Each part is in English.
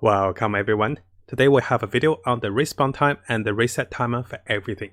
Welcome everyone. Today we have a video on the respawn time and the reset timer for everything.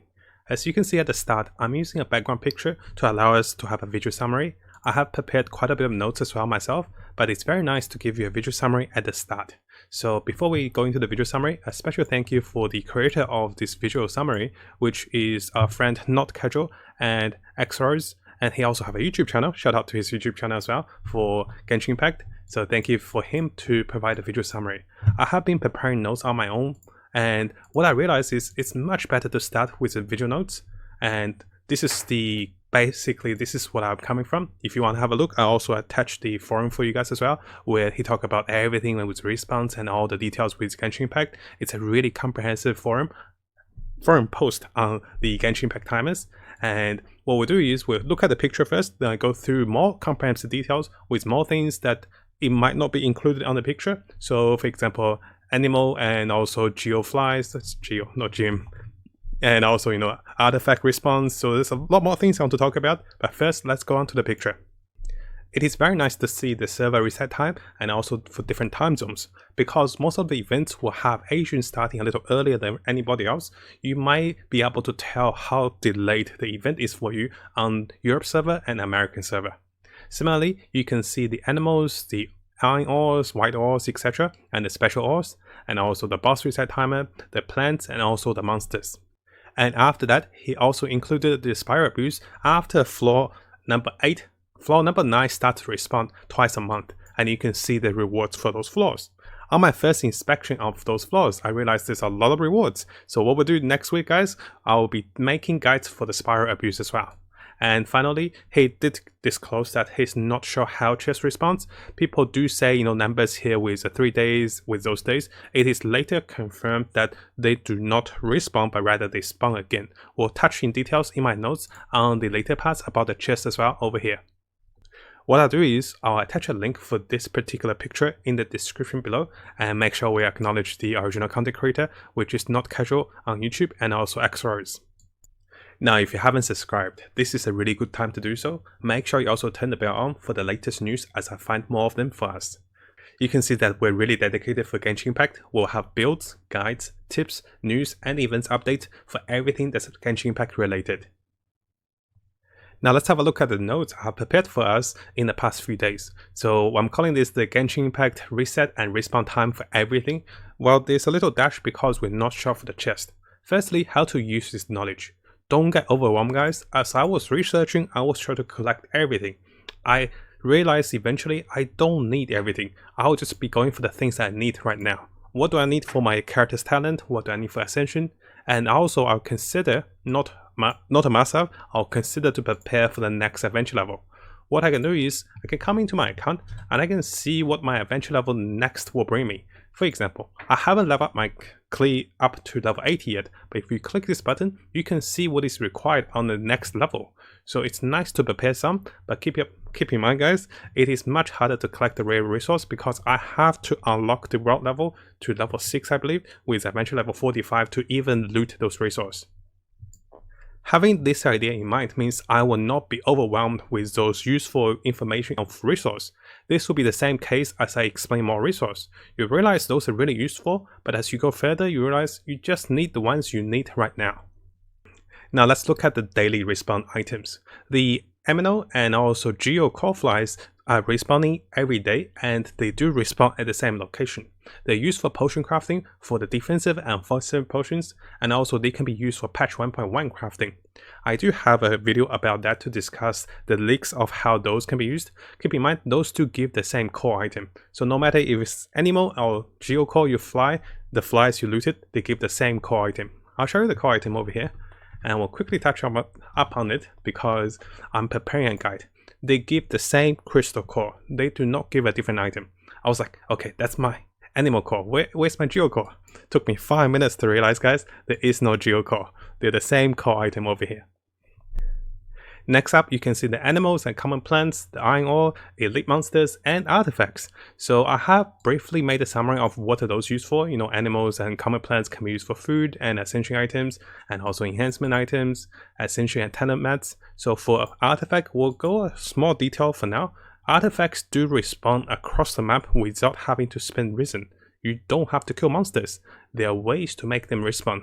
As you can see at the start, I'm using a background picture to allow us to have a visual summary. I have prepared quite a bit of notes as well myself, but it's very nice to give you a visual summary at the start. So before we go into the visual summary, a special thank you for the creator of this visual summary, which is our friend Not Casual and XRs, and he also have a YouTube channel. Shout out to his YouTube channel as well for Genshin Impact. So thank you for him to provide a visual summary. I have been preparing notes on my own, and what I realized is it's much better to start with the visual notes. And this is basically this is what I'm coming from. If you want to have a look, I also attached the forum for you guys as well, where he talked about everything with respawns and all the details with Genshin Impact. It's a really comprehensive forum post on the Genshin Impact timers. And what we'll do is we'll look at the picture first, then I go through more comprehensive details with more things that it might not be included on the picture. So for example, animal and also geo flies, that's geo, not gem. And also, artifact response. So there's a lot more things I want to talk about, but first let's go on to the picture. It is very nice to see the server reset time and also for different time zones, because most of the events will have Asian starting a little earlier than anybody else. You might be able to tell how delayed the event is for you on Europe server and American server. Similarly, you can see the animals, the iron ores, white ores, etc., and the special ores, and also the boss reset timer, the plants, and also the monsters. And after that, he also included the spiral abuse after floor number 8. Floor number 9 starts to respawn twice a month, and you can see the rewards for those floors. On my first inspection of those floors, I realized there's a lot of rewards. So what we'll do next week, guys, I'll be making guides for the spiral abuse as well. And finally, he did disclose that he's not sure how chest responds. People do say, numbers here with 3 days, with those days. It is later confirmed that they do not respawn, but rather they spawn again. We'll touch in details in my notes on the later parts about the chest as well over here. What I'll do is I'll attach a link for this particular picture in the description below, and make sure we acknowledge the original content creator, which is Not Casual on YouTube, and also XRs. Now, if you haven't subscribed, this is a really good time to do so. Make sure you also turn the bell on for the latest news, as I find more of them for us. You can see that we're really dedicated for Genshin Impact. We'll have builds, guides, tips, news, and events updates for everything that's Genshin Impact related. Now let's have a look at the notes I have prepared for us in the past few days. So I'm calling this the Genshin Impact reset and respawn time for everything. Well, there's a little dash because we're not sure for the chest. Firstly, how to use this knowledge. Don't get overwhelmed, guys. As I was researching, I was trying to collect everything. I realized eventually I don't need everything. I'll just be going for the things that I need right now. What do I need for my character's talent? What do I need for Ascension? And also I'll consider, not a myself, I'll consider to prepare for the next adventure level. What I can do is I can come into my account and I can see what my adventure level next will bring me. For example, I haven't leveled up my Klee up to level 80 yet, but if you click this button, you can see what is required on the next level. So it's nice to prepare some, but keep in mind, guys, it is much harder to collect the rare resource because I have to unlock the world level to level 6, I believe, with adventure level 45 to even loot those resources. Having this idea in mind means I will not be overwhelmed with those useful information of resource. This will be the same case as I explain more resource. You realize those are really useful, but as you go further, you realize you just need the ones you need right now. Now let's look at the daily respawn items. The Aminal and also Geo core flies are respawning every day, and they do respawn at the same location. They're used for potion crafting for the defensive and offensive potions, and also they can be used for patch 1.1 crafting. I do have a video about that to discuss the leaks of how those can be used. Keep in mind, those two give the same core item. So no matter if it's animal or geo core you fly, the flies you looted, they give the same core item. I'll show you the core item over here, and we'll quickly touch up on it because I'm preparing a guide. They give the same crystal core. They do not give a different item. I was like, okay, that's my animal core. Where's my geo core? Took me 5 minutes to realize, guys, there is no geo core. They're the same core item over here. Next up, you can see the animals and common plants, the iron ore, elite monsters, and artifacts. So I have briefly made a summary of what are those used for. Animals and common plants can be used for food and ascension items, and also enhancement items, ascension and talent mats. So for artifact, we'll go a small detail for now. Artifacts do respawn across the map without having to spend resin. You don't have to kill monsters. There are ways to make them respawn.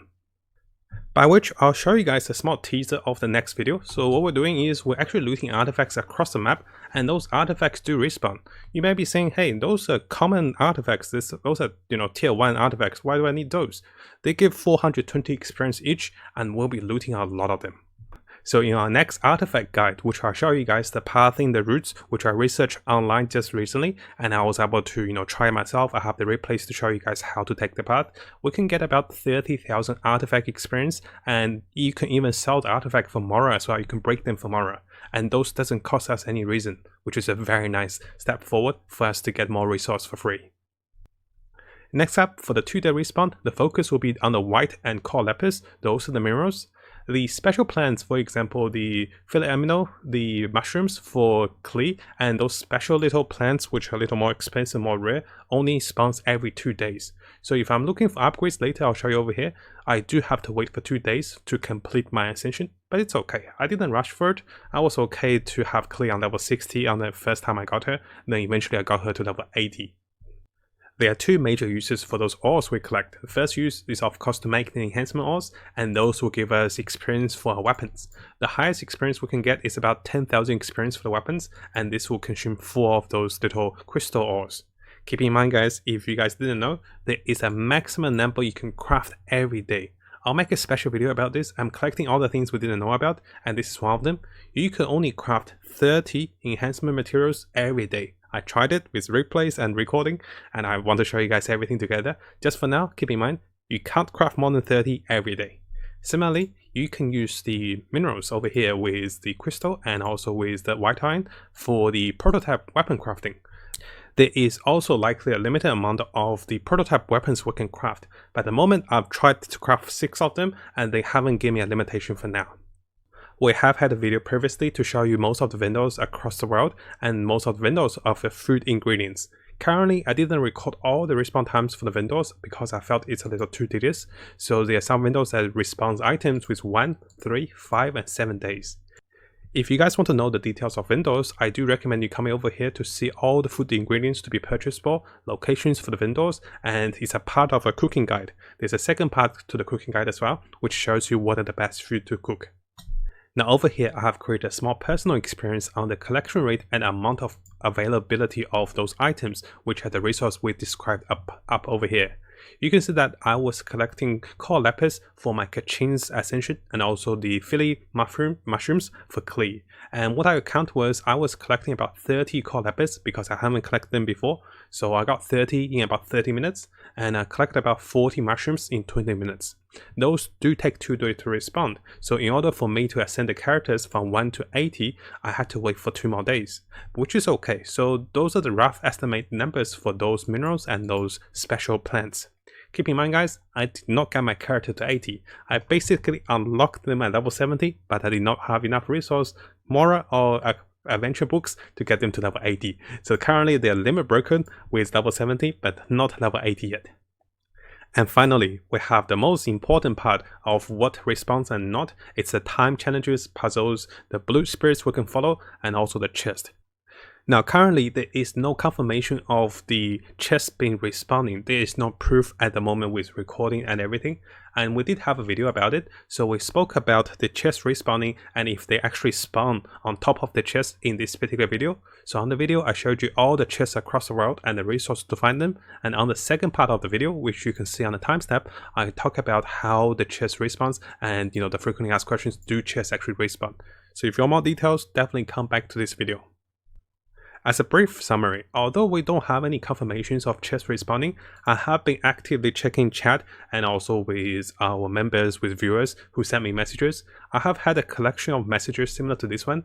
By which I'll show you guys a small teaser of the next video. So what we're doing is we're actually looting artifacts across the map, and those artifacts do respawn. You may be saying, hey, those are common artifacts, those are tier 1 artifacts, why do I need those? They give 420 experience each, and we'll be looting a lot of them. So in our next artifact guide, which I'll show you guys the pathing, the routes, which I researched online just recently, and I was able to try myself. I have the replays to show you guys how to take the path. We can get about 30,000 artifact experience, and you can even sell the artifact for Mora as well. You can break them for Mora, and those doesn't cost us any reason, which is a very nice step forward for us to get more resource for free. Next up, for the 2-day respawn, the focus will be on the white and core lapis. Those are the minerals. The special plants, for example, the Philae Amino, the mushrooms for Klee, and those special little plants which are a little more expensive, more rare, only spawns every 2 days. So if I'm looking for upgrades later, I'll show you over here. I do have to wait for 2 days to complete my ascension, but it's okay. I didn't rush for it. I was okay to have Klee on level 60 on the first time I got her, then eventually I got her to level 80. There are 2 major uses for those ores we collect. The first use is of course to make the enhancement ores, and those will give us experience for our weapons. The highest experience we can get is about 10,000 experience for the weapons, and this will consume 4 of those little crystal ores. Keep in mind guys, if you guys didn't know, there is a maximum number you can craft every day. I'll make a special video about this. I'm collecting all the things we didn't know about, and this is one of them. You can only craft 30 enhancement materials every day. I tried it with replays and recording, and I want to show you guys everything together. Just for now, keep in mind, you can't craft more than 30 every day. Similarly, you can use the minerals over here with the crystal and also with the white iron for the prototype weapon crafting. There is also likely a limited amount of the prototype weapons we can craft. But at the moment, I've tried to craft 6 of them, and they haven't given me a limitation for now. We have had a video previously to show you most of the vendors across the world and most of the vendors of the food ingredients. Currently, I didn't record all the respawn times for the vendors because I felt it's a little too tedious. So there are some vendors that respawns items with 1, 3, 5 and 7 days. If you guys want to know the details of vendors, I do recommend you coming over here to see all the food ingredients to be purchased for, locations for the vendors, and it's a part of a cooking guide. There's a second part to the cooking guide as well, which shows you what are the best food to cook. Now over here, I have created a small personal experience on the collection rate and amount of availability of those items, which are the resource we described up over here. You can see that I was collecting core lapis for my Kachin's ascension and also the Philae mushrooms for Klee. And what I count was I was collecting about 30 core lapis because I haven't collected them before. So I got 30 in about 30 minutes and I collected about 40 mushrooms in 20 minutes. Those do take 2 days to respond. So in order for me to ascend the characters from 1 to 80, I had to wait for 2 more days, which is okay. So those are the rough estimate numbers for those minerals and those special plants. Keep in mind guys, I did not get my character to 80. I basically unlocked them at level 70, but I did not have enough resource, Mora or adventure books to get them to level 80. So currently they are limit broken with level 70, but not level 80 yet. And finally, we have the most important part of what respawns and not. It's the time challenges, puzzles, the blue spirits we can follow, and also the chest. Now currently there is no confirmation of the chest being respawning. There is no proof at the moment with recording and everything, and we did have a video about it. So we spoke about the chest respawning and if they actually spawn on top of the chest in this particular video. So on the video I showed you all the chests across the world and the resources to find them, and on the second part of the video, which you can see on the timestamp, I talk about how the chest respawns and the frequently asked questions, do chests actually respawn? So if you want more details, definitely come back to this video. As a brief summary, although we don't have any confirmations of chest respawning, I have been actively checking chat and also with our members, with viewers who sent me messages. I have had a collection of messages similar to this one.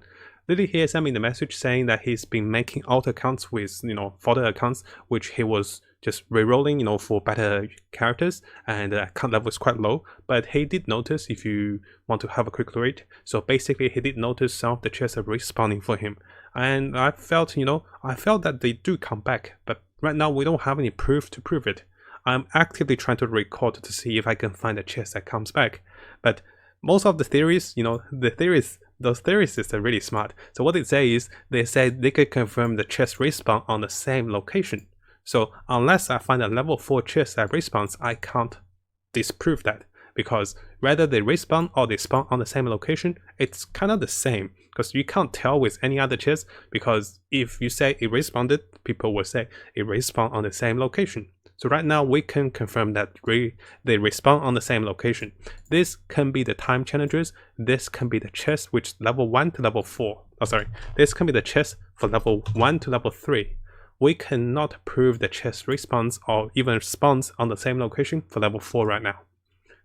Lily here sent me the message saying that he's been making alt accounts with, fodder accounts, which he was just rerolling, for better characters, and the account level is quite low. But he did notice, if you want to have a quick read, so basically he did notice some of the chests are respawning for him. And I felt, that they do come back, but right now we don't have any proof to prove it. I'm actively trying to record to see if I can find a chest that comes back. But most of the theories, those theorists are really smart. So what they say is, they say they could confirm the chest respawn on the same location. So unless I find a level 4 chest that respawns, I can't disprove that, because whether they respawn or they spawn on the same location, it's kind of the same, because you can't tell with any other chest, because if you say it respawned, people will say it respawned on the same location. So right now we can confirm that they respawn on the same location. This can be the time challenges, this can be the chest which level 1 to level 4. Oh sorry, this can be the chest for level 1 to level 3. We cannot prove the chest respawns or even spawns on the same location for level 4 right now.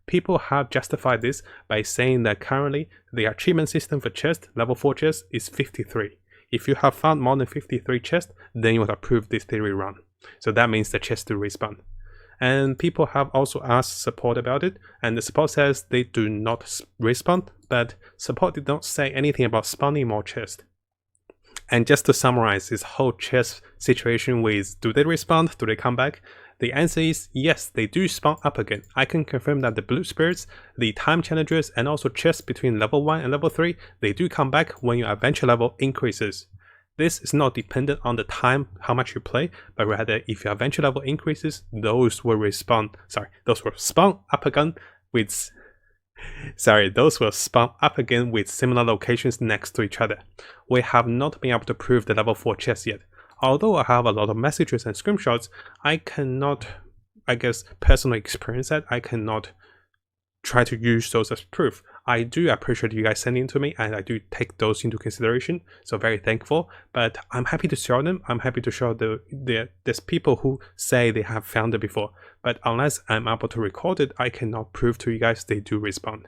People have justified this by saying that currently the achievement system for chest, level 4 chest, is 53. If you have found more than 53 chests, then you would have proved this theory wrong. So that means the chests do respawn. And people have also asked support about it, and the support says they do not respawn, but support did not say anything about spawning more chests. And just to summarize this whole chest situation with do they respawn, do they come back? The answer is yes, they do spawn up again. I can confirm that the blue spirits, the time challenges, and also chests between level 1 and level 3, they do come back when your adventure level increases. This is not dependent on the time, how much you play, but rather if your adventure level increases, those will spawn up again with similar locations next to each other. We have not been able to prove the level 4 chest yet. Although I have a lot of messages and screenshots, I cannot, personally experience that. I cannot try to use those as proof. I do appreciate you guys sending to me, and I do take those into consideration, so very thankful. But I'm happy to show them. I'm happy to show there's people who say they have found it before, but unless I'm able to record it, I cannot prove to you guys they do respawn.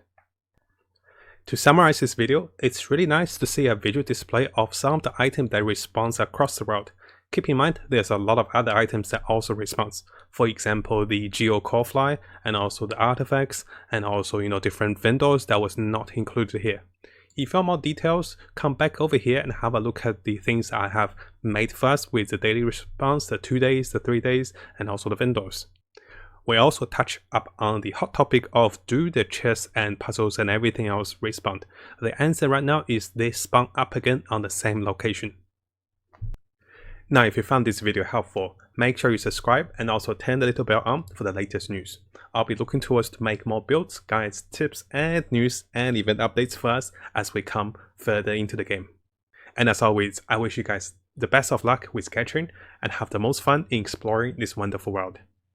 To summarize this video, it's really nice to see a visual display of some of the items that respawns across the world. Keep in mind, there's a lot of other items that also respawns. For example, the Geo Core Fly, and also the artifacts, and also different vendors that was not included here. If you want more details, come back over here and have a look at the things I have made first with the daily response, the 2 days, the 3 days, and also the vendors. We also touch up on the hot topic of do the chests and puzzles and everything else respawn. The answer right now is they spawn up again on the same location. Now if you found this video helpful, make sure you subscribe and also turn the little bell on for the latest news. I'll be looking towards to make more builds, guides, tips and news and event updates for us as we come further into the game. And as always, I wish you guys the best of luck with capturing and have the most fun in exploring this wonderful world.